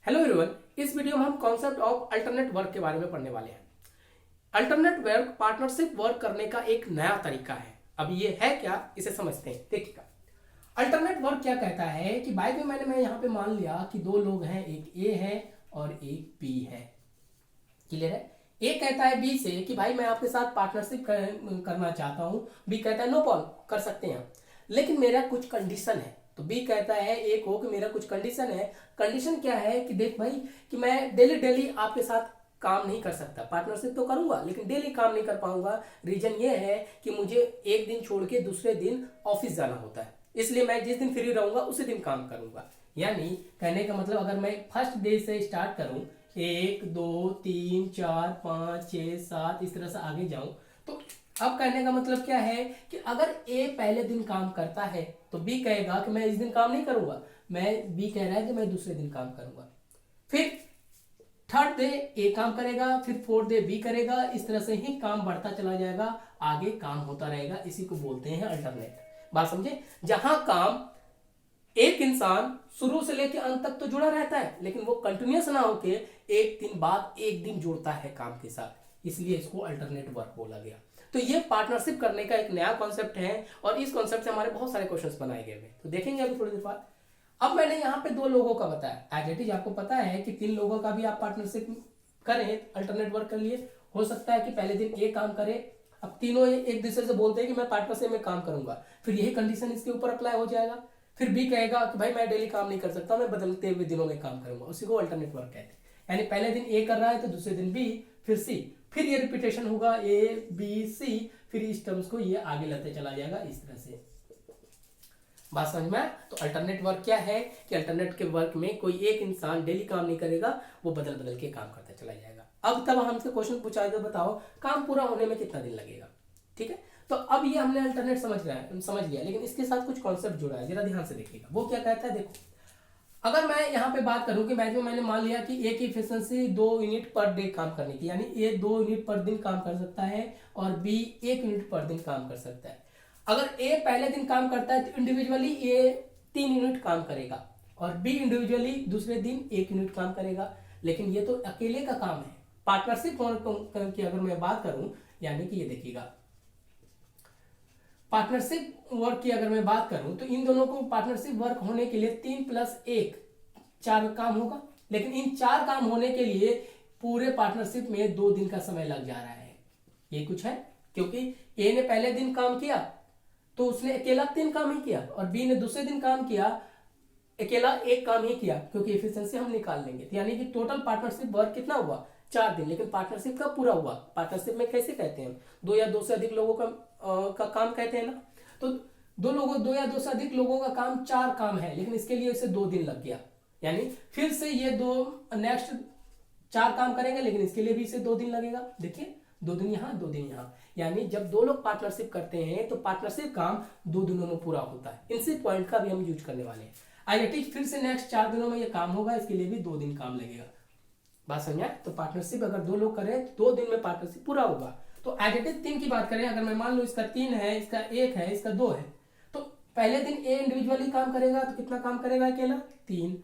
Hello everyone, इस video में हम कॉन्सेप्ट ऑफ अल्टरनेट वर्क के बारे में पढ़ने वाले हैं। अल्टरनेट वर्क पार्टनरशिप वर्क करने का एक नया तरीका है। अब ये है क्या, इसे समझते हैं। देखिएगा, अल्टरनेट वर्क क्या कहता है कि बाय द वे मैं यहाँ पे मान लिया कि दो लोग हैं, एक ए है और एक बी है। क्लियर है? ए कहता है बी से कि भाई मैं आपके साथ पार्टनरशिप करना चाहता हूँ। बी कहता है नो प्रॉब्लम, कर सकते हैं, लेकिन मेरा कुछ कंडीशन है। तो बी कहता है ए को कि मेरा कुछ कंडीशन है। कंडीशन क्या है कि देख भाई कि मैं डेली डेली आपके साथ काम नहीं कर सकता। पार्टनरशिप तो करूंगा लेकिन डेली काम नहीं कर पाऊंगा। रीजन ये है कि मुझे एक दिन छोड़ के दूसरे दिन ऑफिस जाना होता है, इसलिए मैं जिस दिन फ्री रहूंगा उसी दिन काम करूंगा। यानी कहने का मतलब अगर मैं फर्स्ट डे से स्टार्ट करूं, 1 2 3 4 5 6 7 इस तरह से आगे जाऊं, तो अब कहने का मतलब क्या है कि अगर ए पहले दिन काम करता है तो बी कहेगा कि मैं इस दिन काम नहीं करूंगा। बी कह रहा है कि मैं दूसरे दिन काम करूंगा। फिर थर्ड डे ए काम करेगा, फिर फोर्थ डे बी करेगा। इस तरह से ही काम बढ़ता चला जाएगा, आगे काम होता रहेगा। इसी को बोलते हैं अल्टरनेट। बात समझे? जहां काम एक इंसान शुरू से लेकर अंत तक तो जुड़ा रहता है, लेकिन वो कंटिन्यूस ना होके एक दिन बाद एक दिन जुड़ता है काम के साथ, इसलिए इसको अल्टरनेट वर्क बोला गया। तो ये पार्टनरशिप करने का एक नया कॉन्सेप्ट है और इस कॉन्सेप्ट से हमारे बहुत सारे क्वेश्चंस बनाए गए हैं, तो देखेंगे अभी थोड़ी देर बाद। अब मैंने यहाँ पे दो लोगों का बताया, एज इट इज आपको पता है कि 3 लोगों का भी आप पार्टनरशिप करें, अल्टरनेट वर्क के लिए हो सकता है कि पहले दिन ए काम करे। अब तीनों एक दूसरे से बोलते हैं कि मैं पार्टनरशिप में काम करूंगा, फिर यही कंडीशन इसके ऊपर अप्लाई हो जाएगा। फिर बी कहेगा कि भाई मैं डेली काम नहीं कर सकता, मैं बदलते हुए दिनों में काम करूंगा। उसी को अल्टरनेट वर्क कहते हैं। यानी पहले दिन ए कर रहा है तो दूसरे दिन बी, फिर सी, फिर ये रिपीटेशन होगा ए बी सी, फिर इस टर्म्स को ये आगे लाते चला जाएगा इस तरह से। बात समझ में? तो अल्टरनेट वर्क क्या है कि अल्टरनेट के वर्क में कोई एक इंसान डेली काम नहीं करेगा, वो बदल बदल के काम करता चला जाएगा। अब तब हमसे क्वेश्चन पूछा जाए, बताओ काम पूरा होने में कितना दिन लगेगा? ठीक है, तो अब ये हमने अल्टरनेट समझ लिया, लेकिन इसके साथ कुछ कॉन्सेप्ट जुड़ा है, जरा ध्यान से देखिएगा। वो क्या कहता है, देखो अगर मैं यहाँ पे बात करूं कि मैंने मान लिया कि ए की एफिशिएंसी 2 यूनिट पर डे काम करने की, यानी ए 2 यूनिट पर दिन काम कर सकता है और बी 1 यूनिट पर दिन काम कर सकता है। अगर ए पहले दिन काम करता है तो इंडिविजुअली ए 3 यूनिट काम करेगा और बी इंडिविजुअली दूसरे दिन 1 यूनिट काम करेगा। लेकिन ये तो अकेले का काम है। पार्टनरशिप की अगर मैं बात करूं, यानी कि ये देखिएगा, पार्टनरशिप वर्क की अगर मैं बात करूं तो इन दोनों को पार्टनरशिप वर्क होने के लिए 3 + 1 4 काम होगा। लेकिन इन 4 काम होने के लिए पूरे पार्टनरशिप में 2 दिन का समय लग जा रहा है। ये कुछ है क्योंकि ए ने पहले दिन काम किया तो उसने अकेला 3 काम ही किया और बी ने दूसरे दिन काम किया, अकेला 1 काम ही किया, क्योंकि एफिशिएंसी हम निकाल लेंगे। यानी कि टोटल पार्टनरशिप वर्क कितना हुआ? 4 दिन। लेकिन पार्टनरशिप कब पूरा हुआ? पार्टनरशिप में कैसे कहते हैं? 2 या 2 से अधिक लोगों का काम कहते हैं ना। तो 2 या 2 से अधिक लोगों का काम 4 काम है, लेकिन इसके लिए इसे 2 दिन लग गया। यानी फिर से ये नेक्स्ट 4 काम करेंगे, लेकिन इसके लिए भी इसे 2 दिन लगेगा। देखिए 2 दिन यहाँ 2 दिन यहाँ, यानी जब 2 लोग पार्टनरशिप करते हैं तो पार्टनरशिप काम 2 दिनों में पूरा होता है। इनसे पॉइंट का भी हम यूज करने वाले हैं। आईआईटी फिर से नेक्स्ट 4 दिनों में ये काम होगा, इसके लिए भी 2 दिन काम लगेगा। बात समझा? तो पार्टनरशिप अगर 2 लोग करें तो 2 दिन में पार्टनरशिप पूरा होगा। तो एडिटिव 3 की बात करें, अगर मैं मान लो इसका 3 है, इसका 1 है, इसका 2 है, तो पहले दिन ए इंडिविजुअली काम करेगा तो कितना काम करेगा? अकेला 3।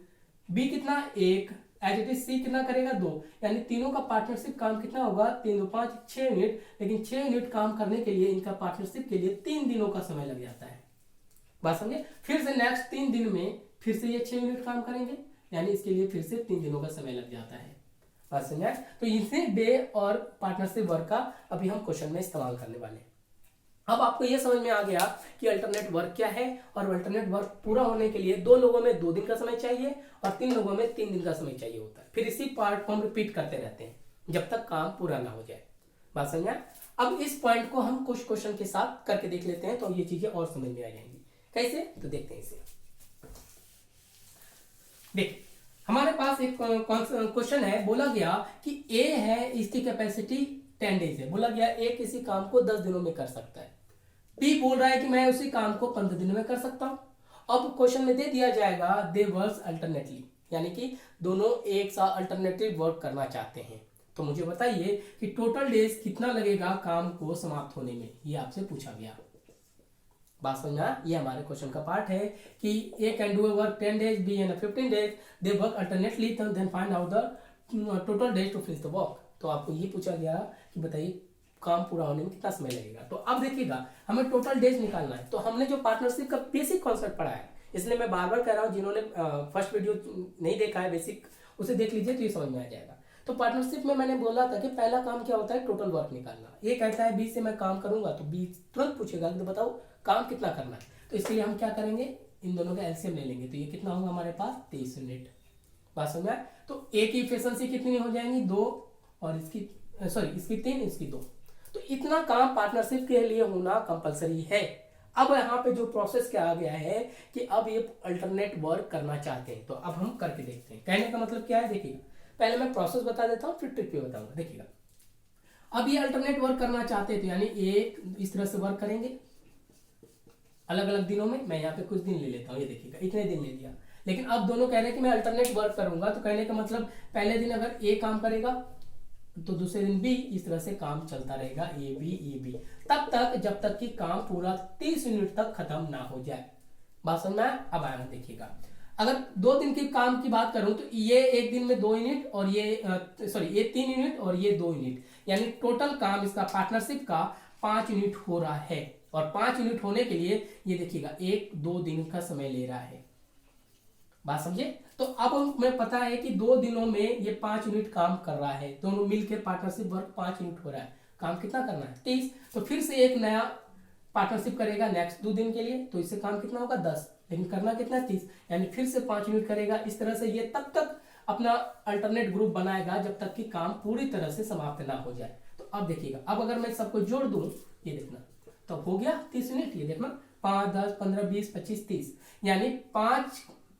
बी कितना? 1। एडिटिव सी कितना करेगा? 2। यानी तीनों का पार्टनरशिप काम कितना होगा? 3 2 5 6 यूनिट। लेकिन 6 यूनिट काम करने के लिए इनका पार्टनरशिप के लिए 3 दिनों का समय लग जाता है। बात समझे? फिर से नेक्स्ट 3 दिन में फिर से ये 6 यूनिट काम करेंगे, यानी इसके लिए फिर से 3 दिनों का समय लग जाता है। बात समझे? तो इसे डे और पार्टनरशिप वर्क का अभी हम क्वेश्चन में इस्तेमाल करने वाले हैं। अब आपको यह समझ में आ गया कि अल्टरनेट वर्क क्या है, और अल्टरनेट वर्क पूरा होने के लिए 2 लोगों में 2 दिन का समय चाहिए और 3 लोगों में 3 दिन का समय चाहिए होता है। फिर इसी पार्ट को हम रिपीट करते रहते हैं जब तक काम पूरा ना हो जाए। बात समझा? अब इस पॉइंट को हम कुछ क्वेश्चन के साथ करके देख लेते हैं, तो ये चीजें और समझ में आ जाएंगी। कैसे? तो देखते हैं इसे। देखिए हमारे पास एक क्वेश्चन है, बोला गया कि ए है, इसकी कैपेसिटी 10 डेज है। बोला गया ए किसी काम को 10 दिनों में कर सकता है। बी बोल रहा है कि मैं उसी काम को 15 दिनों में कर सकता हूं। अब क्वेश्चन में दे दिया जाएगा दे वर्क अल्टरनेटली, यानी कि दोनों एक साथ अल्टरनेटिव वर्क करना चाहते हैं। तो मुझे बताइए कि टोटल डेज कितना लगेगा काम को समाप्त होने में, ये आपसे पूछा गया। बात समझना, ये हमारे क्वेश्चन का पार्ट है कि A can do work 10 days, B and 15 days, they work alternately, then find out the total days to finish the work. तो आपको ये पूछा गया कि बताइए काम पूरा होने में कितना समय लगेगा। तो अब देखिएगा हमें टोटल डेज निकालना है। तो हमने जो पार्टनरशिप का बेसिक कॉन्सेप्ट पढ़ा है, इसलिए मैं बार बार कह रहा हूँ, जिन्होंने फर्स्ट वीडियो नहीं देखा है बेसिक, उसे देख लीजिए तो ये समझ में आ जाएगा। तो पार्टनरशिप में मैंने बोला था कि पहला काम क्या होता है, टोटल वर्क निकालना। ये कहता है बी से मैं काम करूंगा, तो बी तुरंत पूछेगा कि बताओ काम कितना करना है। तो इसके लिए हम क्या करेंगे, इन दोनों का एलसीएम ले लेंगे। तो ये कितना होगा हमारे पास 23 यूनिट। बात समझ में? तो ए की इफिशिएंसी कितनी हो जाएंगी 2, और इसकी सॉरी इसकी 3, इसकी 2। तो इतना काम पार्टनरशिप के लिए होना कंपलसरी है। अब यहाँ पे जो प्रोसेस क्या आ गया है कि अब ये अल्टरनेट वर्क करना चाहते हैं, तो अब हम करके देखते हैं। कहने का मतलब क्या है, देखिएगा पहले मैं प्रोसेस बता देता हूँ, फिर ट्रिक पे बताऊंगा। देखिएगा अब ये अल्टरनेट वर्क करना चाहते हैं, तो यानी एक इस तरह से वर्क करेंगे अलग अलग दिनों में। मैं यहाँ पे कुछ दिन ले लेता हूँ, ये देखिएगा इतने दिन ले लिया। लेकिन अब दोनों कह रहे हैं कि मैं अल्टरनेट वर्क करूंगा, तो कहने का मतलब पहले दिन अगर ए काम करेगा तो दूसरे दिन बी, इस तरह से काम चलता रहेगा ए बी तब तक जब तक कि काम पूरा 30 यूनिट तक खत्म ना हो जाए। बात समझ में? अब आया देखिएगा, अगर 2 दिन के काम की बात करूं तो ये एक दिन में 2 यूनिट और ये ये 3 यूनिट और ये 2 यूनिट, यानी टोटल काम इसका पार्टनरशिप का 5 यूनिट हो रहा है। और 5 यूनिट होने के लिए ये देखिएगा 1-2 दिन का समय ले रहा है। बात समझे? तो अब हमें पता है कि 2 दिनों में ये 5 यूनिट काम कर रहा है, दोनों मिलकर पार्टनरशिप वर्क 5 यूनिट हो रहा है। काम कितना करना है 30। तो फिर से एक नया पार्टनरशिप करेगा नेक्स्ट 2 दिन के लिए, तो इससे काम कितना होगा 10, लेकिन करना कितना 30, यानी फिर से 5 यूनिट करेगा। इस तरह से ये तब तक अपना अल्टरनेट ग्रुप बनाएगा जब तक कि काम पूरी तरह से समाप्त ना हो जाए। तो अब देखिएगा, अब अगर मैं सबको जोड़ दूं, ये देखना, तो हो गया 30 यूनिट। ये देखना 5, 10, 15, 20, 25, 30, यानी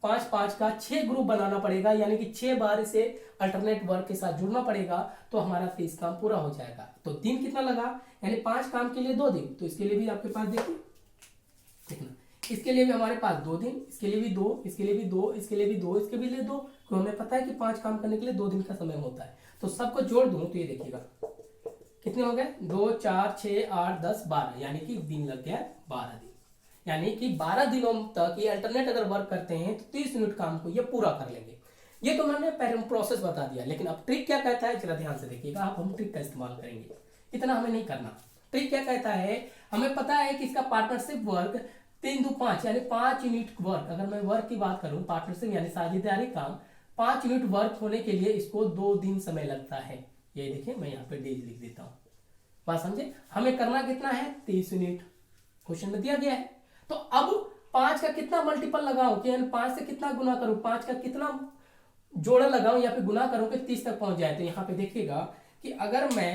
5 का 6 ग्रुप बनाना पड़ेगा, यानी कि 6 बार इसे अल्टरनेट वर्क के साथ जुड़ना पड़ेगा, तो हमारा 30 काम पूरा हो जाएगा। तो दिन कितना लगा, यानी 5 काम के लिए 2 दिन। तो इसके लिए भी आपके पास देखिए, देखना इसके लिए भी हमारे पास 2 दिन, इसके लिए भी 2, इसके लिए भी 2, इसके लिए भी 2, इसके भी लिए 2, तो हमें पता है कि 5 काम करने के लिए 2 दिन का समय होता है। तो सबको जोड़ दूं तो ये देखिएगा कितने हो गए, 2, 4, 6, 8, 10, 12, यानी कि दिन लग गया 12 दिन। यानी कि 12 दिनों तक ये अल्टरनेट अगर वर्क करते हैं तो 30 यूनिट काम को ये पूरा कर लेंगे। ये तो मैंने पहले प्रोसेस बता दिया, लेकिन अब ट्रिक क्या कहता है जरा ध्यान से देखिएगा। अब हम ट्रिक का इस्तेमाल करेंगे, इतना हमें नहीं करना। ट्रिक क्या कहता है, हमें पता है कि इसका पार्टनरशिप वर्क 3 2 5 यानी 5 यूनिट वर्क। अगर मैं वर्क की बात करूं, पार्टनरशिप यानी साझेदारी काम 5 यूनिट वर्क होने के लिए इसको 2 दिन समय लगता है। ये देखिए मैं यहाँ पे डेज लिख देता हूँ। बात समझे? हमें करना कितना है 30 यूनिट, क्वेश्चन में दिया गया है। तो अब 5 का कितना मल्टीपल लगाऊं, कि 5 से कितना गुना करूं, 5 का कितना जोड़ा लगाऊं या फिर गुना करूं कि 30 तक पहुंच जाए। तो यहाँ पे देखिएगा कि अगर मैं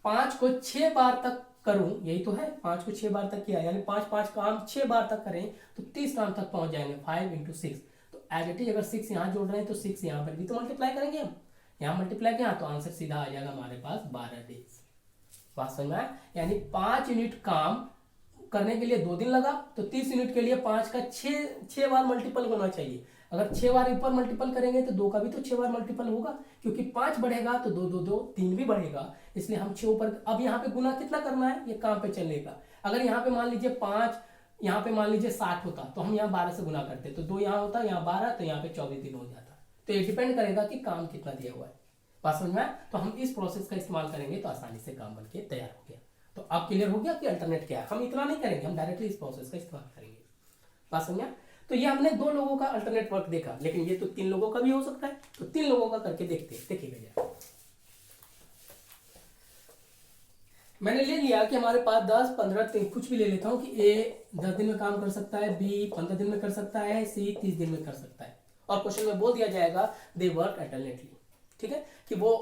5 को 6 बार तक करूं, यही तो है 5 को 6 बार तक किया, यानी 5 काम 6 बार तक करें तो 30 काम तक पहुंच जाएंगे। 5 × 6, तो एज इट इज अगर 6 यहाँ जोड़ रहे हैं तो 6 यहाँ पर भी तो मल्टीप्लाई करेंगे हम, यहाँ मल्टीप्लाई किया तो आंसर सीधा आ जाएगा हमारे पास 12 डेज। बात समझ में? यानी 5 यूनिट काम करने के लिए 2 दिन लगा, तो 30 यूनिट के लिए 5 का 6 बार मल्टीपल होना चाहिए। अगर 6 बार ऊपर मल्टीपल करेंगे तो 2 का भी तो 6 बार मल्टीपल होगा, क्योंकि 5 बढ़ेगा तो 2 2 2 3 भी बढ़ेगा, इसलिए हम 6 ऊपर। अब यहाँ पे गुना कितना करना है, ये काम पे चलने का। अगर यहाँ पे मान लीजिए 5, यहाँ पे मान लीजिए 60 होता, तो हम यहाँ 12 से गुना करते, तो 2 यहाँ होता, यहाँ 12, तो यहाँ पे 24 दिन हो जाता। तो ये डिपेंड करेगा कि काम कितना दिया हुआ है। बात समझ में? तो हम इस प्रोसेस का इस्तेमाल करेंगे तो आसानी से काम बनके तैयार हो गया। तो अब क्लियर हो गया कि अल्टरनेट क्या है। हम इतना नहीं करेंगे, हम डायरेक्टली इस प्रोसेस का इस्तेमाल करेंगे। बात समझा? तो ये हमने 2 लोगों का अल्टरनेट वर्क देखा, लेकिन ये तो 3 लोगों का भी हो सकता है। तो 3 लोगों का करके देखते हैं। देखिए भैया, मैंने ले लिया कि हमारे पास 10, 15, 3 कुछ भी ले लेता हूं कि ए 10 दिन में काम कर सकता है, बी 15 दिन में कर सकता है, सी 30 दिन में कर सकता है। और क्वेश्चन में बोल दिया जाएगा दे वर्क अल्टरनेटली, ठीक है, कि वो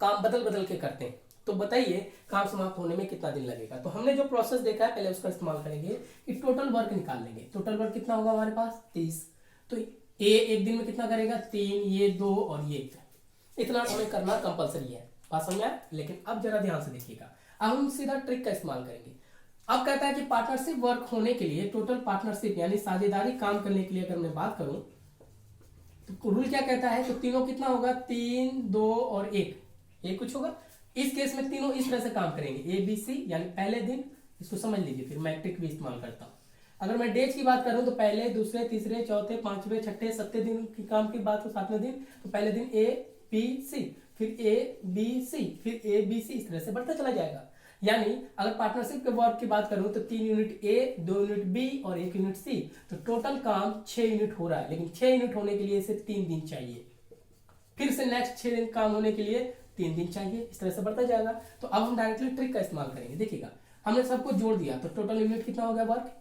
काम बदल बदल के करते हैं। तो बताइए काम समाप्त होने में कितना दिन लगेगा। तो हमने जो प्रोसेस देखा है पहले उसका इस्तेमाल करेंगे कि टोटल वर्क निकाल लेंगे। टोटल वर्क कितना होगा हमारे पास 30। तो ए एक दिन में कितना करेगा 3, ये 2 और ये 1, इतना हमें करना कंपलसरी है। बात समझ आया? लेकिन अब जरा ध्यान से देखिएगा, अब हम सीधा ट्रिक का इस्तेमाल करेंगे। अब कहता है कि पार्टनरशिप वर्क होने के लिए, टोटल पार्टनरशिप यानी साझेदारी काम करने के लिए अगर मैं बात करूं तो रूल क्या कहता है, तो तीनों कितना होगा 3, 2 और 1, ये कुछ होगा। इस केस में तीनों इस तरह से काम करेंगे, ए बी सी, यानी पहले दिन, इसको समझ लीजिए, फिर मैं ट्रिक भी इस्तेमाल करता हूं। अगर मैं डेज की बात करूं तो पहले, दूसरे, तीसरे, चौथे, पांचवें, छठे, सत्ते दिन की काम की बात हो, सातवें दिन, तो पहले दिन ए बी सी, फिर ए बी सी, फिर ए बी सी, इस तरह से बढ़ता चला जाएगा। यानी अगर पार्टनरशिप के वर्क की बात करूं तो 3 यूनिट ए, 2 यूनिट बी और 1 यूनिट सी, तो टोटल काम 6 यूनिट हो रहा है। लेकिन 6 यूनिट होने के लिए इसे 3 दिन चाहिए, फिर से नेक्स्ट 6 दिन काम होने के लिए 3 दिन चाहिए, इस तरह से बढ़ता जाएगा। तो अब हम डायरेक्टली ट्रिक का इस्तेमाल करेंगे। देखिएगा, हमने सबको जोड़ दिया तो टोटल यूनिट कितना हो गया वर्क,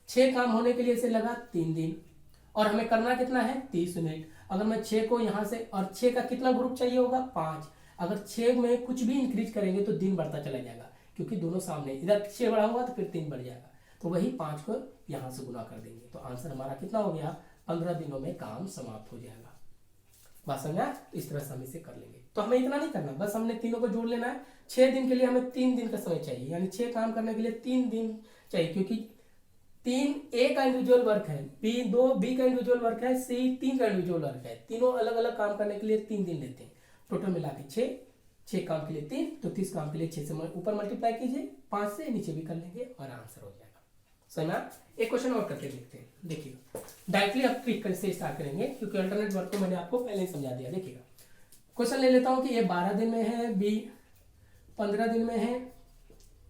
6 काम होने के लिए इसे लगा 3 दिन, और हमें करना कितना है 30 यूनिट। अगर मैं 6 को यहाँ से, और 6 का कितना ग्रुप चाहिए होगा 5, अगर 6 में कुछ भी इंक्रीज करेंगे तो दिन बढ़ता चला जाएगा, क्योंकि दोनों सामने, इधर 6 बढ़ा हुआ तो फिर 3 बढ़ जाएगा, तो वही 5 को यहाँ से गुना कर देंगे। तो आंसर हमारा कितना हो गया, 15 दिनों में काम समाप्त हो जाएगा। बात समझा? इस तरह से हम इसे कर लेंगे। तो हमें इतना नहीं करना, बस हमने तीनों को जोड़ लेना है। 6 दिन के लिए हमें 3 दिन का समय चाहिए, यानी 6 काम करने के लिए 3 दिन चाहिए, क्योंकि 3 ए का इंडिविजुअल वर्क है, B बी का इंडिविजुअल वर्क है, C 3 का इंडिविजुअल वर्क है। तीनों अलग अलग काम करने के लिए 3 दिन लेते हैं। टोटल मिला के 6 काम के लिए 3, तो 30 काम के लिए 6 से ऊपर मल्टीप्लाई कीजिए, 5 से नीचे भी कर लेंगे और आंसर हो जाएगा। समझना? एक क्वेश्चन और करके देखते हैं। देखिएगा, डायरेक्टली आप ट्रिक से स्टार्ट करेंगे, क्योंकि अल्टरनेट वर्क को मैंने आपको पहले ही समझा दिया। देखिएगा, क्वेश्चन ले लेता हूं कि ये 12 दिन में है, बी 15 दिन में है,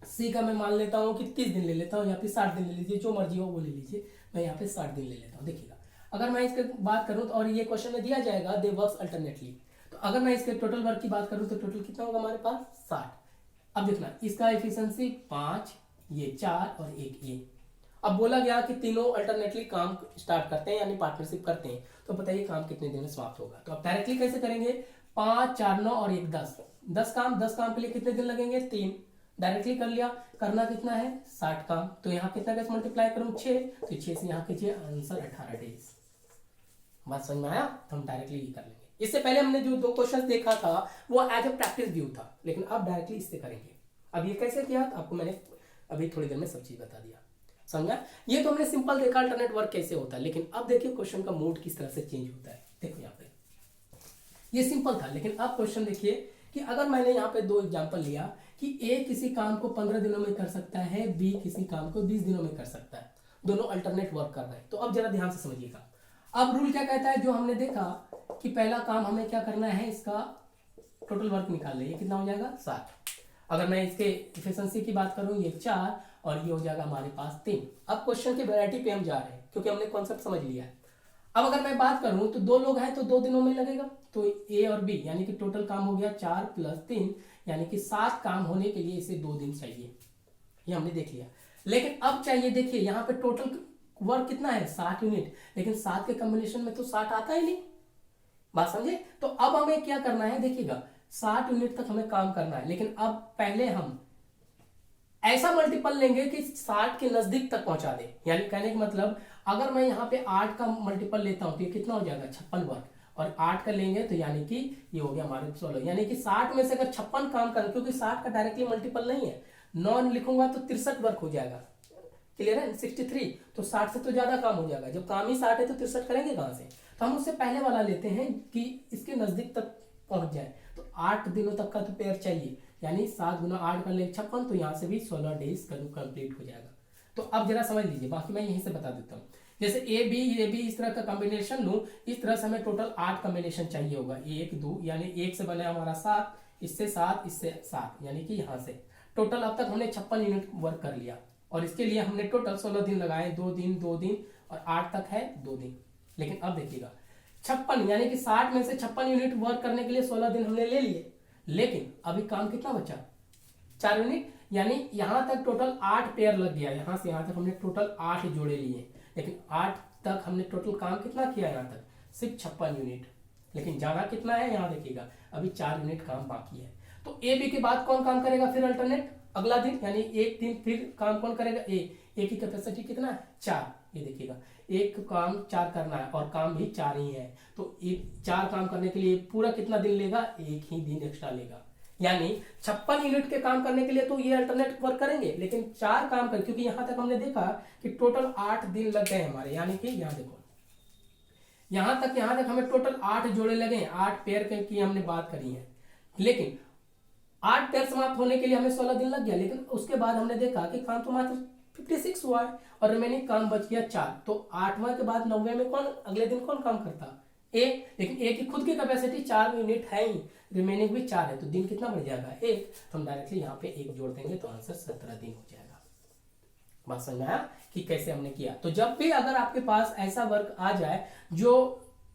सी का मैं मान लेता हूं कि 30 दिन ले लेता हूं, या फिर 60 दिन ले लीजिए, जो मर्जी हो वो ले लीजिए। मैं यहाँ पे 60 दिन ले लेता हूँ। देखिएगा, अगर मैं इसके बात करूँ तो, और ये क्वेश्चन में दिया जाएगा दे वर्क्स अल्टरनेटली, तो अगर मैं इसके टोटल वर्क की बात करूँ तो टोटल कितना होगा हमारे पास 60। अब देखना, इसका एफिशिएंसी 5, ये 4 और 1 ये। अब बोला गया कि तीनों अल्टरनेटली काम स्टार्ट करते हैं, यानी पार्टनरशिप करते हैं, तो बताइए काम कितने दिन में समाप्त होगा। तो अब डायरेक्टली कैसे करेंगे, 5, 4, 9 और 1 10, 10 काम के लिए कितने दिन लगेंगे 3, डायरेक्टली कर लिया। करना कितना है 60 काम, तो यहाँ कितना कैसे मल्टीप्लाई करूँ 6, तो 6 से यहाँ कीजिए, आंसर 18 डेज। बात समझ में आया? तो हम डायरेक्टली ये कर लेंगे। इससे पहले हमने जो 2 क्वेश्चन देखा था वो एज ए प्रैक्टिस व्यू था, लेकिन अब डायरेक्टली इससे करेंगे। अब ये कैसे किया आपको मैंने अभी थोड़ी देर में सब चीज बता दिया। समझा? ये तो हमने सिंपल देखा अल्टरनेट वर्क कैसे होता है, लेकिन अब देखिए क्वेश्चन का मूड किस तरह से चेंज होता है। देखो यहाँ पे ये सिंपल था, लेकिन अब क्वेश्चन देखिए कि अगर मैंने यहाँ पे 2 एग्जांपल लिया कि ए किसी काम को 15 दिनों में कर सकता है, बी किसी काम को 20 दिनों में कर सकता है, दोनों अल्टरनेट वर्क कर रहे हैं। तो अब जरा ध्यान से समझिएगा। अब रूल क्या कहता है, जो हमने देखा कि पहला काम हमें क्या करना है, इसका टोटल वर्क निकाल ले, ये कितना हो जाएगा 60। अगर मैं इसके एफिशिएंसी की बात करूं, ये 4 और ये हो जाएगा हमारे पास 3। अब क्वेश्चन की वैरायटी पे हम जा रहे हैं, क्योंकि हमने कॉन्सेप्ट समझ लिया है। अब अगर मैं बात करूं तो 2 लोग हैं तो 2 दिनों में लगेगा, तो ए और बी, यानी कि टोटल काम हो गया 4 + 3, यानी कि 7 काम होने के लिए इसे 2 दिन चाहिए। ये हमने देख लिया। लेकिन अब चाहिए, देखिए यहाँ पे टोटल वर्क कितना है 60 यूनिट, लेकिन 7 के कॉम्बिनेशन में तो 60 आता ही नहीं। बात समझे? तो अब हमें क्या करना है, देखिएगा 60 यूनिट तक हमें काम करना है, लेकिन अब पहले हम ऐसा मल्टीपल लेंगे कि 60 के नजदीक तक पहुंचा दे। यानी कहने का मतलब, अगर मैं यहाँ पे 8 का मल्टीपल लेता हूं तो ये कितना हो जाएगा 56 वर्क, और 8 का लेंगे तो यानी कि ये हो गया हमारे 16, यानी कि 60 में से अगर 56 काम करें, क्योंकि 60 का डायरेक्टली मल्टीपल नहीं है, 9 लिखूंगा तो 63 वर्क हो जाएगा। क्लियर है? 63, तो 60 से तो ज्यादा काम हो जाएगा। जब काम ही 60 है तो 63 करेंगे कहां से? तो हम उससे पहले वाला लेते हैं कि इसके नजदीक तक पहुंच जाए। तो 8 दिनों तक का तो पेयर चाहिए, यानी 7 × 8 कर ले 56, तो यहाँ से भी 16 डेज कंप्लीट हो जाएगा। तो अब जरा समझ लीजिए, बाकी मैं यहीं से बता देता हूँ। जैसे ए बी इस तरह का कॉम्बिनेशन लूं, इस तरह से हमें टोटल 8 कॉम्बिनेशन चाहिए होगा। 1 2, यानी 1 से बने हमारा 7, इससे 7, इससे 7, यानी कि यहाँ से टोटल अब तक हमने 56 यूनिट वर्क कर लिया, और इसके लिए हमने टोटल 16 दिन लगाए, 2 दिन 2 दिन, और 8 तक है 2 दिन। लेकिन अब देखिएगा 56, यानी कि 60 में से 56 यूनिट वर्क करने के लिए 16 दिन हमने ले लिए, लेकिन अभी काम कितना बचा 4 यूनिट, यानी यहां तक टोटल 8 पेयर लग गया। यहां से यहां तक हमने टोटल 8 जोड़े लिए, लेकिन 8 तक हमने टोटल काम कितना किया, यहां तक सिर्फ 56 यूनिट, लेकिन जाना कितना है यहाँ देखिएगा, अभी 4 यूनिट काम बाकी है। तो ए बी के बाद कौन काम करेगा फिर अल्टरनेट अगला दिन, यानी 1 दिन फिर काम कौन करेगा, ए की कैपेसिटी कितना है 4। ये देखिएगा एक काम 4 करना है, और काम भी 4 ही है, तो 4 काम करने के लिए पूरा कितना दिन लेगा, 1 ही दिन एक्स्ट्रा लेगा। यानी 56 यूनिट के काम करने के लिए तो ये अल्टरनेट वर्क करेंगे, लेकिन 4 काम कर, क्योंकि यहां तक हमने देखा कि टोटल 8 दिन लग गए हमारे, यानी कि यहाँ देखो यहां तक हमें टोटल 8 जोड़े लगे हैं, 8 पेयर की हमने बात करी है, लेकिन 8 पेयर समाप्त होने के लिए हमें 16 दिन लग गया। लेकिन उसके बाद हमने देखा कि काम तो मात्र 56 हुआ है और रिमेनिंग काम बच गया 4। तो 8वां के बाद 9वें में कौन अगले दिन कौन काम करता? ए। लेकिन ए की खुद की कैपेसिटी 4 यूनिट है ही, रिमेनिंग भी 4 है, तो दिन कितना बढ़ जाएगा? 1। तो हम डायरेक्टली यहाँ पे 1 जोड़ देंगे तो आंसर 17 दिन हो जाएगा। बात समझ में आया कि कैसे हमने किया? तो जब भी अगर आपके पास ऐसा वर्क आ जाए जो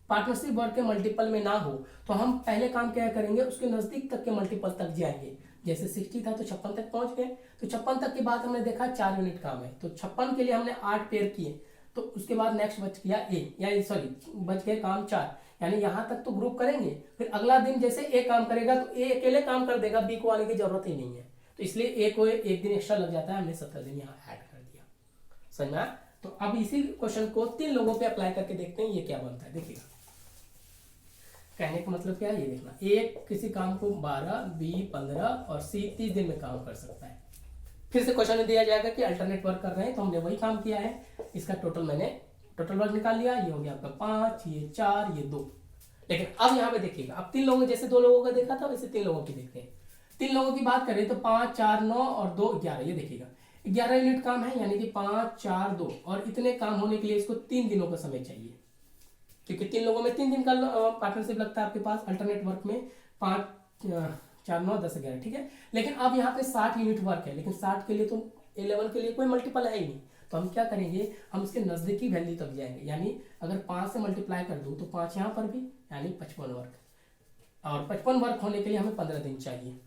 पार्टनरशिप वर्क के मल्टीपल में ना हो, तो हम पहले काम क्या करेंगे, उसके नजदीक तक के मल्टीपल तक जाएंगे। जैसे 60 था तो 56 तक पहुंच गए, तो 56 तक के बाद हमने देखा 4 यूनिट काम है, तो 56 के लिए हमने 8 पेयर किए, तो उसके बाद नेक्स्ट बच गया ए, या सॉरी बच गए काम 4, यानी यहां तक तो ग्रुप करेंगे। फिर अगला दिन जैसे ए काम करेगा तो ए अकेले काम कर देगा, बी को आने की जरूरत ही नहीं है, तो इसलिए ए को 1 दिन एक्स्ट्रा लग जाता है, हमने 17 दिन यहाँ ऐड कर दिया। समझ में? तो अब इसी क्वेश्चन को 3 लोगों पे अप्लाई करके देखते हैं ये क्या बनता है। देखिएगा कहने का मतलब क्या है, ये देखना, ए किसी काम को 12, बी 15 और सी 30 दिन में काम कर सकता है। फिर से क्वेश्चन में दिया जाएगा कि अल्टरनेट वर्क कर रहे हैं, तो हमने वही काम किया है, इसका टोटल वर्क निकाल लिया, ये हो गया आपका 5, ये 4, ये 2। लेकिन अब यहाँ पे देखिएगा, अब 3 लोगों, जैसे 2 लोगों का देखा था वैसे 3 लोगों की देखते हैं। 3 लोगों की बात करें तो 5, 4, 9 और 2 11। ये देखिएगा 11 यूनिट काम है, यानी कि 5, 4, 2, और इतने काम होने के लिए इसको 3 दिनों का समय चाहिए, क्योंकि 3 लोगों में 3 दिन का पार्टनरशिप लगता है आपके पास अल्टरनेट वर्क में। 5, 4, 9, 10, 11, ठीक है। लेकिन अब यहाँ पे 60 यूनिट वर्क है, लेकिन 60 के लिए तो 11 के लिए कोई मल्टीपल है ही नहीं, तो हम क्या करेंगे, हम इसके नजदीकी वैल्यू तक जाएंगे, यानी अगर 5 से मल्टीप्लाई कर दूं तो 5 यहाँ पर भी, यानी 55 वर्क, और 55 वर्क होने के लिए हमें 15 दिन चाहिए।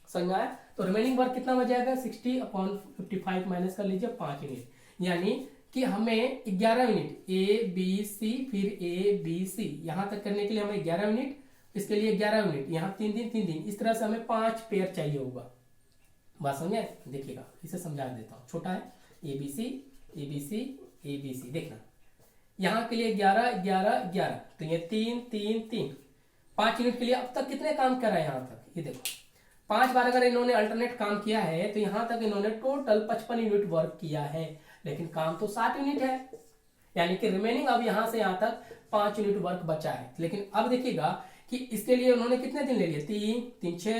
समझ में आया? तो रिमेनिंग वर्क कितना बच जाएगा, 60/55 माइनस कर लीजिए 5 यूनिट, यानी कि हमें 11 यूनिट ए बी सी, फिर ए बी सी यहां तक करने के लिए हमें 11 यूनिट, इसके लिए 11 यूनिट, यहाँ 3 दिन 3 दिन, इस तरह से हमें 5 पेयर चाहिए होगा। बात समझे? देखिएगा इसे समझा देता हूँ, छोटा है, A B C, A B C, A B C, देखना यहाँ के लिए 11, 11, 11, तो ये 3, 3, 3, 5 यूनिट के लिए अब तक कितने काम कर रहे हैं यहाँ तक, ये देखो 5 बार अगर इन्होंने अल्टरनेट काम किया है तो यहाँ तक इन्होंने टोटल 55 यूनिट वर्क किया है, लेकिन काम तो 60 यूनिट है, यानी कि रिमेनिंग अब यहां से यहां तक 5 यूनिट वर्क बचा है। लेकिन अब देखिएगा कि इसके लिए उन्होंने कितने दिन ले लिए, 3, 3, 6,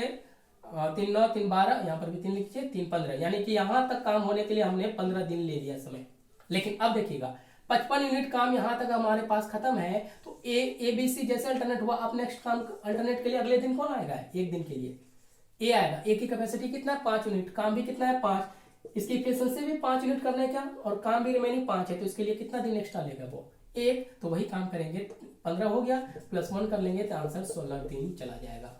3, 9, 3, 12, यहाँ पर भी 3 लिखिए, 3, 15, यानी कि यहां तक काम होने के लिए हमने 15 दिन ले लिया समय। लेकिन अब देखिएगा 55 यूनिट काम यहां तक हमारे पास खत्म है, तो ए बी सी जैसे अल्टरनेट हुआ, अब नेक्स्ट काम अल्टरनेट के लिए अगले दिन कौन आएगा, 1 दिन के लिए ए आएगा। ए की कैपेसिटी कितना है, 5 यूनिट, काम भी कितना है 5, इसकी एफिशिएंसी भी 5 यूनिट करना है क्या, और काम भी रिमेनिंग 5 है, तो इसके लिए कितना दिन एक्स्ट्रा लेगा वो 1, तो वही काम करेंगे, 15 हो गया, +1 कर लेंगे तो आंसर 16 दिन चला जाएगा।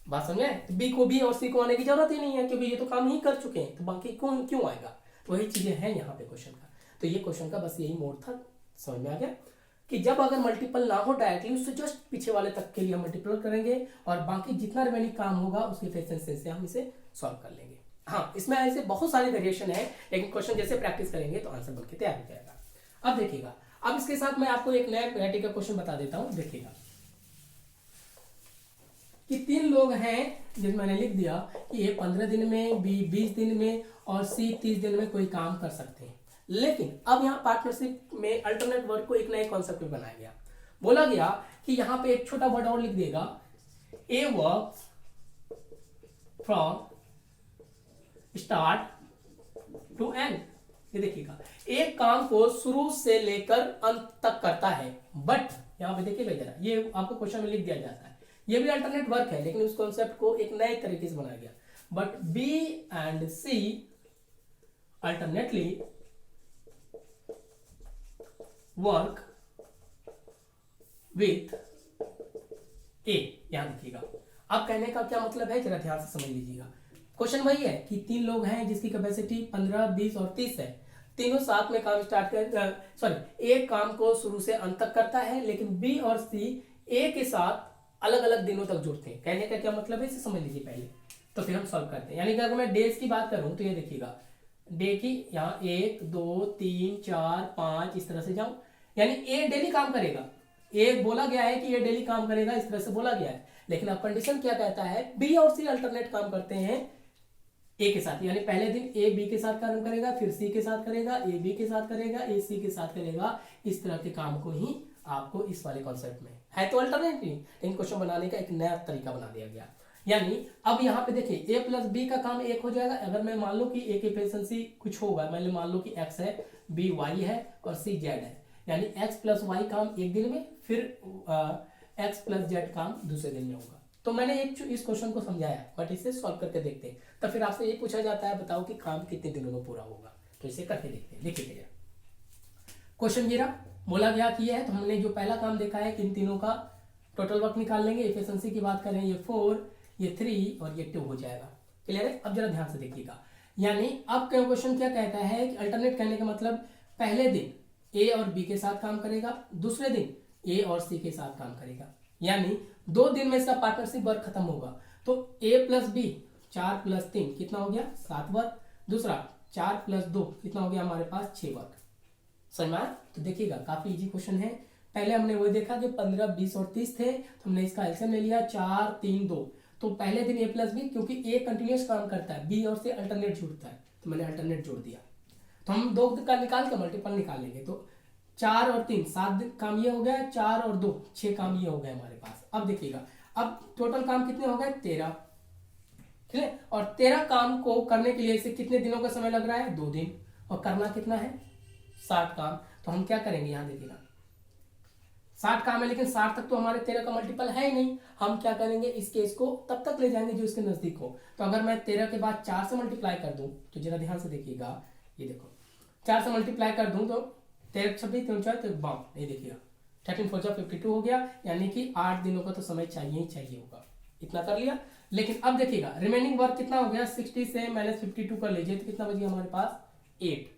बात समझे? तो बी को भी और सी को आने की जरूरत ही नहीं है, क्योंकि ये तो काम ही कर चुके हैं, तो बाकी क्यों आएगा, तो वही चीजें हैं यहाँ पे क्वेश्चन का। तो ये क्वेश्चन का बस यही मोड था, समझ में आ गया कि जब अगर मल्टीपल ना हो डायरेक्टली, उससे जस्ट पीछे वाले तक के लिए हम मल्टीपल करेंगे, और बाकी जितना रिमेनिंग काम होगा उसकी एफिशिएंसी से हम इसे सॉल्व कर लेंगे। हाँ, इसमें ऐसे बहुत सारे वेरिएशन है, लेकिन क्वेश्चन जैसे प्रैक्टिस करेंगे तो आंसर बनके तैयार हो जाएगा। अब देखिएगा, अब इसके साथ मैं आपको एक नया वैरायटी का क्वेश्चन बता देता हूं। देखिएगा कि 3 लोग हैं, जिस मैंने लिख दिया कि ए 15 दिन में, बी 20 दिन में और सी 30 दिन में कोई काम कर सकते हैं। लेकिन अब यहाँ पार्टनरशिप में अल्टरनेट वर्क को एक नए कॉन्सेप्ट में बनाया गया, बोला गया कि यहाँ पे एक छोटा वर्ड और लिख देगा, A works from start to end. ये देखिएगा, एक काम को शुरू से लेकर अंत तक करता है, बट यहां पे देखिएगा जरा, ये आपको क्वेश्चन में लिख दिया जाता है, ये भी अल्टरनेट वर्क है, लेकिन उस कॉन्सेप्ट को एक नए तरीके से बनाया गया, but B and C alternately work with A. यहां देखिएगा, अब कहने का क्या मतलब है, जरा ध्यान से समझ लीजिएगा। क्वेश्चन वही है कि 3 लोग हैं जिसकी कैपेसिटी 15, 20 और 30 है, तीनों साथ में काम स्टार्ट कर एक काम को शुरू से अंत तक करता है, लेकिन बी और सी ए के साथ अलग अलग दिनों तक जुड़ते हैं। कहने का क्या मतलब है, इसे समझ लीजिए पहले, तो फिर हम सॉल्व करते हैं। यानी कि अगर मैं डेज की बात करूं तो ये देखिएगा, डे की यहाँ 1, 2, 3, 4, 5 इस तरह से जाऊं, यानी ए डेली काम करेगा, ए बोला गया है कि ये डेली काम करेगा, इस तरह से बोला गया है, लेकिन अब कंडीशन क्या कहता है, बी और सी अल्टरनेट काम करते हैं ए के साथ, यानी पहले दिन ए बी के साथ काम करेगा, फिर सी के साथ करेगा, ए बी के साथ करेगा, ए सी के साथ करेगा, इस तरह के काम को ही आपको इस वाले कॉन्सेप्ट में है, तो अल्टरनेट नहीं, लेकिन क्वेश्चन बनाने का एक नया तरीका बना दिया गया। यानी अब यहाँ पे देखिए a प्लस बी का काम एक हो जाएगा। अगर मैं मान लो कि a की एफिशिएंसी कुछ होगा, मान लो कि x है, b y है और c z है, यानी x प्लस वाई काम एक दिन में, फिर x प्लस जेड काम दूसरे दिन में होगा। तो मैंने एक इस क्वेश्चन को समझाया, बट इसे सॉल्व करके देखते हैं। तो फिर आपसे ये पूछा जाता है बताओ कि काम कितने दिनों में पूरा होगा। तो इसे करके देखते हैं। देखिए क्वेश्चन ये रहा, बोला गया कि ये है, तो हमने जो पहला काम देखा है कि इन तीनों का टोटल वर्क निकाल लेंगे। एफिशिएंसी की बात करें, ये 4, ये 3 और ये 2 हो जाएगा। क्लियर है? अब जरा ध्यान से देखिएगा, यानी अब क्वेश्चन क्या कहता है कि अल्टरनेट कहने का मतलब पहले दिन ए और बी के साथ काम करेगा, दूसरे दिन ए और सी के साथ काम करेगा, यानी 2 दिन में इसका पार्टनरशिप वर्क खत्म होगा। तो ए प्लस बी 4 प्लस 3 कितना हो गया 7 वर्क, दूसरा 4 प्लस 2 कितना हो गया हमारे पास 6 वर्क। समझ में आया? तो देखिएगा काफी इजी क्वेश्चन है। पहले हमने वो देखा कि 15, 20 और 30 थे, तो हमने इसका एलसीएम ले लिया 4, 3, 2। तो पहले दिन ए प्लस बी, क्योंकि ए कंटिन्यूस काम करता है, बी और से अल्टरनेट जुड़ता है, तो मैंने अल्टरनेट जोड़ दिया। तो हम 2 का निकाल के मल्टीपल निकाल लेंगे। तो 4 और 3 7 काम ये हो गया, 4 और 2 6 काम ये हो गया हमारे पास। अब देखिएगा, अब टोटल काम कितने हो गए 13। ठीक है, और 13 काम को करने के लिए इसे कितने दिनों का समय लग रहा है 2 दिन, और करना कितना है 60 काम। तो हम क्या करेंगे, यहाँ देखिएगा 60 काम है, लेकिन 60 तक तो हमारे 13 का मल्टीपल है ही नहीं। हम क्या करेंगे, इस केस को तब तक ले जाएंगे जो इसके नजदीक हो। तो अगर मैं 13 के बाद 4 से मल्टीप्लाई कर दूं, तो जरा ध्यान से देखिएगा, ये देखो 4 से मल्टीप्लाई कर दूं तो 13, 26, 3, 4, 52, ये देखिएगा 13, 4, 52 हो गया, यानी कि 8 दिनों का तो समय चाहिए ही चाहिए होगा। इतना कर लिया। लेकिन अब देखिएगा रिमेनिंग वर्क कितना हो गया, 60 से -52 कर लीजिए, तो कितना बच गया हमारे पास 8।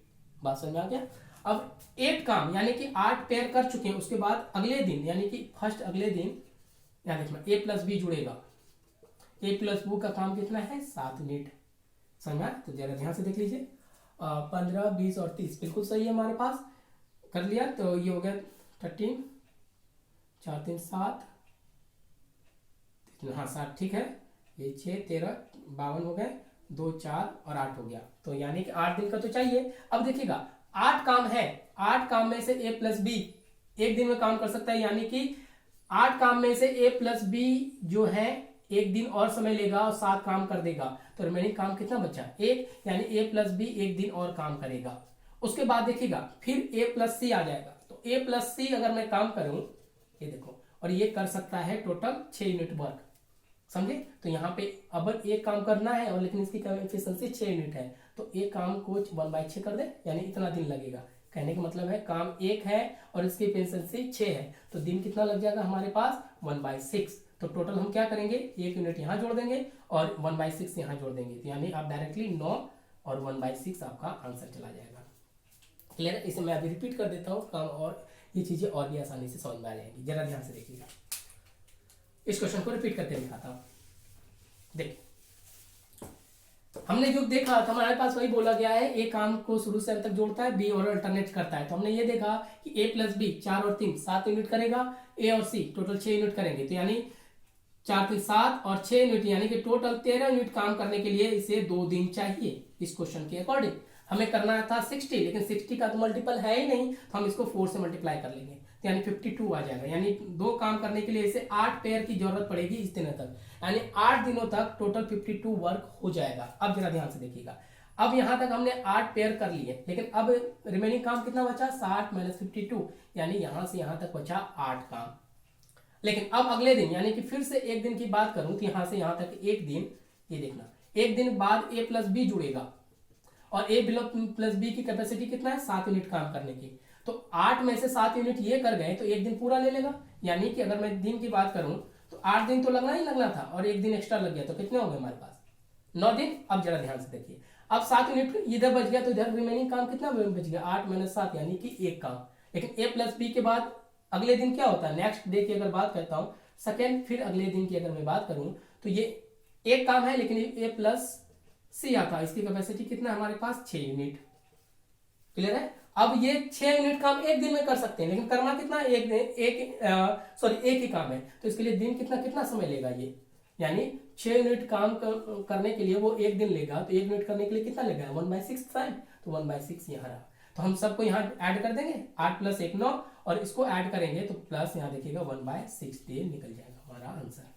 बात समझ में आ गया? अब 8 काम यानी कि 8 पेयर कर चुके हैं, उसके बाद अगले दिन यानी कि फर्स्ट अगले दिन यहाँ देखना ए प्लस बी जुड़ेगा, ए प्लस बी का काम कितना है 7 यूनिट। समझा? तो जरा ध्यान से देख लीजिए, 15, 20 और 30 बिल्कुल सही है हमारे पास। कर लिया, तो ये हो गया 13, 4, 3, 7, हाँ 7 ठीक है, ये 6, 13, 52 हो गए, 2, 4 और 8 हो गया। तो यानी कि 8 दिन का तो चाहिए। अब देखिएगा 8 काम है, 8 काम में से ए प्लस बी एक दिन में काम कर सकता है, यानी कि 8 काम में से ए प्लस बी जो है एक दिन और समय लेगा और 7 काम कर देगा। तो रिमेनिंग काम कितना बचा 1, यानी ए प्लस बी एक दिन और काम करेगा। उसके बाद देखिएगा फिर ए प्लस सी आ जाएगा। तो ए प्लस सी अगर मैं काम करूं, ये देखो, और ये कर सकता है टोटल 6 यूनिट वर्क। समझे? तो यहाँ पे अब एक काम करना है और लेकिन इसकी एफिशिएंसी 6 यूनिट है, तो एक काम को 1/6 कर दे, यानी इतना दिन लगेगा। कहने का मतलब है काम 1 है और इसकी एफिशिएंसी 6 है, तो दिन कितना लग जाएगा हमारे पास 1/6। तो टोटल हम क्या करेंगे, 1 यूनिट यहाँ जोड़ देंगे और 1/6 यहाँ जोड़ देंगे, तो यानी आप डायरेक्टली 9 और 1/6 आपका आंसर चला जाएगा। क्लियर है? इसे मैं अभी रिपीट कर देता हूँ काम, और ये चीजें और भी आसानी से समझ में आ जाएंगी। जरा ध्यान से देखिएगा, इस क्वेश्चन को रिपीट करके दिखाता हूं। देखिए हमने जो देखा था, हमारे पास वही बोला गया है, ए काम को शुरू से अंत तक जोड़ता है, बी और अल्टरनेट करता है। तो हमने ये देखा कि ए प्लस बी 4 और 3 7 यूनिट करेगा, ए और सी टोटल 6 यूनिट करेंगे। तो यानी 4, 3, 7 और 6 यूनिट, यानी कि टोटल 13 यूनिट काम करने के लिए इसे 2 दिन चाहिए। इस क्वेश्चन के अकॉर्डिंग हमें करना था 60, लेकिन 60 का तो मल्टीपल है ही नहीं, तो हम इसको 4 से मल्टीप्लाई कर लेंगे, यानी 52 आ जाएगा। यानी 2 काम करने के लिए इसे 8 पेयर की जरूरत पड़ेगी इस दिनों तक, यानी 8 दिनों तक टोटल 52 वर्क हो जाएगा। अब जरा ध्यान से देखिएगा, अब यहां तक हमने 8 पेयर कर लिए, लेकिन अब रिमेनिंग काम कितना बचा 60 - 52, यानी यहां से यहां तक बचा 8 काम। लेकिन अब अगले दिन यानी कि फिर से एक दिन की बात करूं, तो यहां से यहां तक एक दिन, ये देखना एक दिन बाद ए प्लस बी जुड़ेगा, और ए प्लस बी की कैपेसिटी कितना है 7 यूनिट काम करने की। तो 8 में से 7 यूनिट ये कर गए तो एक दिन पूरा ले लेगा, यानी कि अगर मैं दिन की बात करूं तो 8 दिन तो लगना ही लगना था, और एक दिन एक्स्ट्रा लग गया, तो कितने हो गए हमारे पास 9 दिन। अब जरा ध्यान से देखिए, अब 7 यूनिट इधर बच गया, तो इधर रिमेनिंग काम कितना बच गया 8 - 7, यानी कि एक काम। लेकिन ए प्लस बी के बाद अगले दिन क्या होता है, नेक्स्ट डे की अगर बात करता हूं, सेकेंड फिर अगले दिन की अगर मैं बात करूं, तो ये एक काम है, लेकिन ए प्लस सी आता है, इसकी कैपेसिटी कितना है हमारे पास 6 यूनिट। क्लियर है? अब ये 6 यूनिट काम एक दिन में कर सकते हैं, लेकिन करना कितना एक ही काम है, तो इसके लिए दिन कितना समय लेगा ये, यानी 6 यूनिट काम करने के लिए वो एक दिन लेगा, तो 1 यूनिट करने के लिए कितना लेगा 1/6 टाइम, तो 1/6 यहाँ रहा। तो हम सबको यहाँ ऐड कर देंगे, 8 + 1 9, और इसको ऐड करेंगे तो प्लस यहाँ देखिएगा 1/6 निकल जाएगा हमारा आंसर।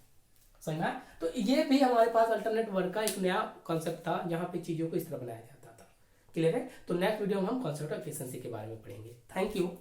समझ में आया? तो ये भी हमारे पास अल्टरनेट वर्क का एक नया कॉन्सेप्ट था जहां पे चीजों को इस तरह बनाया जाता था। क्लियर है? तो नेक्स्ट वीडियो में हम कॉन्सेप्ट ऑफ एफिशिएंसी के बारे में पढ़ेंगे। Thank you.